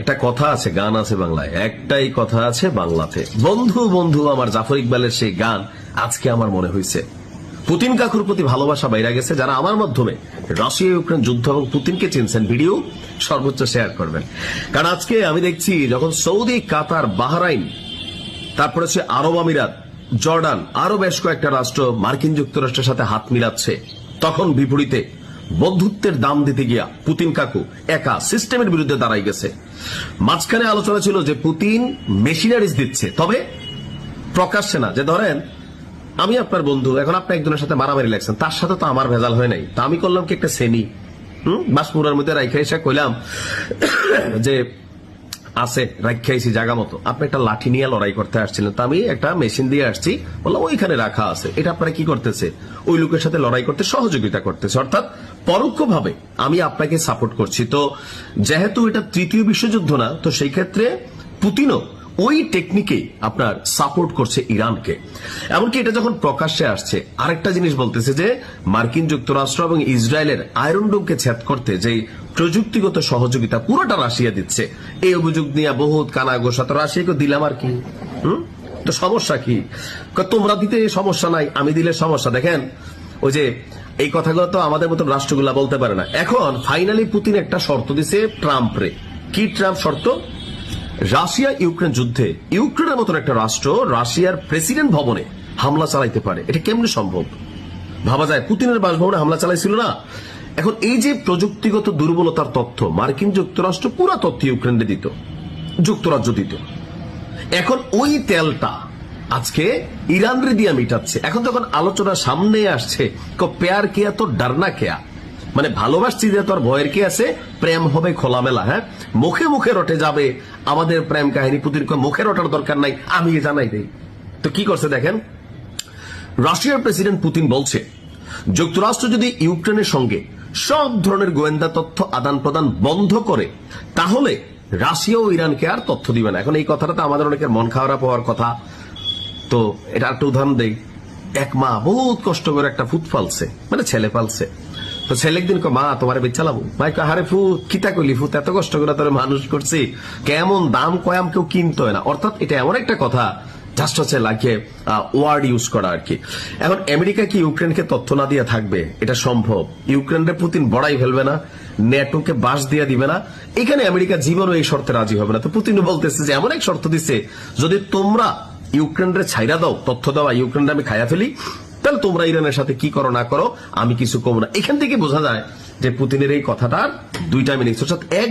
একটা কথা আছে, গান আছে বাংলায়, একটাই কথা আছে বাংলাতে, বন্ধু বন্ধু আমার জাফর ইকবালের সেই গান আজকে আমার মনে হয়েছে। পুতিন কাকুর প্রতি ভালোবাসা বাইরে গেছে। যারা আমার মাধ্যমে রাশিয়া ইউক্রেন যুদ্ধ এবং পুতিনকে চিনছেন, ভিডিও সর্বোচ্চ শেয়ার করবেন। কারণ আজকে আমি দেখছি যখন সৌদি, কাতার, বাহরাইন, তারপরে হচ্ছে আরব আমিরাত, জর্ডান, আরো বেশ কয়েকটা রাষ্ট্র মার্কিন যুক্তরাষ্ট্রের সাথে হাত মিলাচ্ছে, তখন বিপরীতে বন্ধুত্বের দাম দিতে গিয়া পুতিন কাকু একা সিস্টেমের বিরুদ্ধে দাঁড়াই গেছে। মাঝখানে আলোচনা ছিল যে পুতিন মেশিনারিজ দিচ্ছে, তবে প্রকাশ্যে না। যে ধরেন আমি আপনার বন্ধু, এখন আপনি একজনের সাথে মারামারি লাগছেন, তার সাথে তো আমার ভেজাল হয় নাই, তা আমি করলাম কি একটা সেমি বাসপুরার মধ্যে রাইখা এসে কইলাম যে আছে রাখাইছি জায়গা মতো, আপনি একটা লাঠি নিয়ে লড়াই করতে আসছিলেন, তা আমি একটা মেশিন দিয়ে আসছি, বললাম ওইখানে রাখা আছে। এটা আপনারা কি করতেছে? ওই লোকের সাথে লড়াই করতে সহযোগিতা করতেছে, অর্থাৎ পরোক্ষভাবে আমি আপনাকে সাপোর্ট করছি। তো যেহেতু এটা তৃতীয় বিশ্বযুদ্ধ না, তো সেই ক্ষেত্রে পুতিনও ওই টেকনিকে আপনার সাপোর্ট করছে ইরানকে। এমনকি এটা যখন প্রকাশ্যে আসছে, আরেকটা জিনিস বলতেছে যে মার্কিন যুক্তরাষ্ট্র এবং ইসরায়েলের আয়রন ডোমকে ছেদ করতে যে প্রযুক্তিগত সহযোগিতা পুরোটা রাশিয়া দিচ্ছে, এই অভিযোগ নিয়ে বহুত কানা গোসা। তো রাশিয়াকে দিলাম আর কি, তো সমস্যা কি? তোমরা দিতে সমস্যা নাই, আমি দিলে সমস্যা। দেখেন ওই যে এই কথাগুলো তো আমাদের মতন রাষ্ট্রগুলা বলতে পারে না। এখন ফাইনালি পুতিন একটা শর্ত দিছে ট্রাম্পরে। কি ট্রাম্প শর্ত? রাশিয়া ইউক্রেন যুদ্ধে ইউক্রেনের মতন একটা রাষ্ট্র রাশিয়ার প্রেসিডেন্ট ভবনে হামলা চালাইতে পারে, এটা কেমনে সম্ভব? ভাবা যায়, পুতিনের বাসভবনে হামলা চালাইছিল না? এখন এই যে প্রযুক্তিগত দুর্বলতার তথ্য মার্কিন যুক্তরাষ্ট্র পুরা তথ্য ইউক্রেনে দিত, যুক্তরাজ্য দিত। এখন ওই তেলটা আজকে ইরানরে দিয়ে মিটাচ্ছে। এখন যখন আলোচনা সামনে আসছে, পেয়ার কেয়া তো ডারনা কেয়া, মানে ভালোবাসছি যে তোর ভয়ের কি আছে, প্রেম হবে খোলামেলা। হ্যাঁ, মুখে মুখে রটে যাবে আমাদের প্রেম কাহিনী। পুতিন মুখে রটার দরকার নাই, আমি জানাই দেই। তো কি করছে দেখেন, রাশিয়ার প্রেসিডেন্ট পুতিন বলছে যুক্তরাষ্ট্র যদি ইউক্রেনের সঙ্গে সব ধরনের গোয়েন্দা তথ্য আদান প্রদান বন্ধ করে, তাহলে রাশিয়া ও ইরানকে আর তথ্য দিবে না। এখন এই কথাটা তো আমাদের অনেকের মন খারাপ হওয়ার কথা। তো এটা একটা উদাহরণ দেই। এক মা বহুত কষ্ট করে একটা ফুট ফালছে, মানে ছেলে পালছে। তো ছেলে একদিন মা তোমার বেচালাবো, ভাই হারে ফুট কিতা কইলি, ফুট এত কষ্ট করে তোর মানুষ করছি, কেমন দাম কয়াম কেউ কিনতে হয় না। অর্থাৎ এটা এমন একটা কথা জাস্ট হচ্ছে লাগে ওয়ার্ড ইউজ করা আর কি। এখন আমেরিকা কি ইউক্রেনকে তথ্য না দিয়ে থাকবে? এটা সম্ভব? ইউক্রেনের পুতিন বড়াই ফেলবে না, নেটোকে বাস দিয়ে দিবে না, এখানে আমেরিকা জীবনও এই শর্তে রাজি হবে না। তো পুতিন বলতেছে যে এমন এক শর্ত দিচ্ছে, যদি তোমরা ইউক্রেনরে ছাইরা দাও, তথ্য দাও, ইউক্রেনরে আমি খাইয়া ফেলি, তাহলে তোমরা ইরানের সাথে কি করো না করো আমি কিছু কমো না। এখান থেকে বোঝা যায় যে পুতিনের এই কথাটার দুইটা মিনিং, অর্থাৎ এক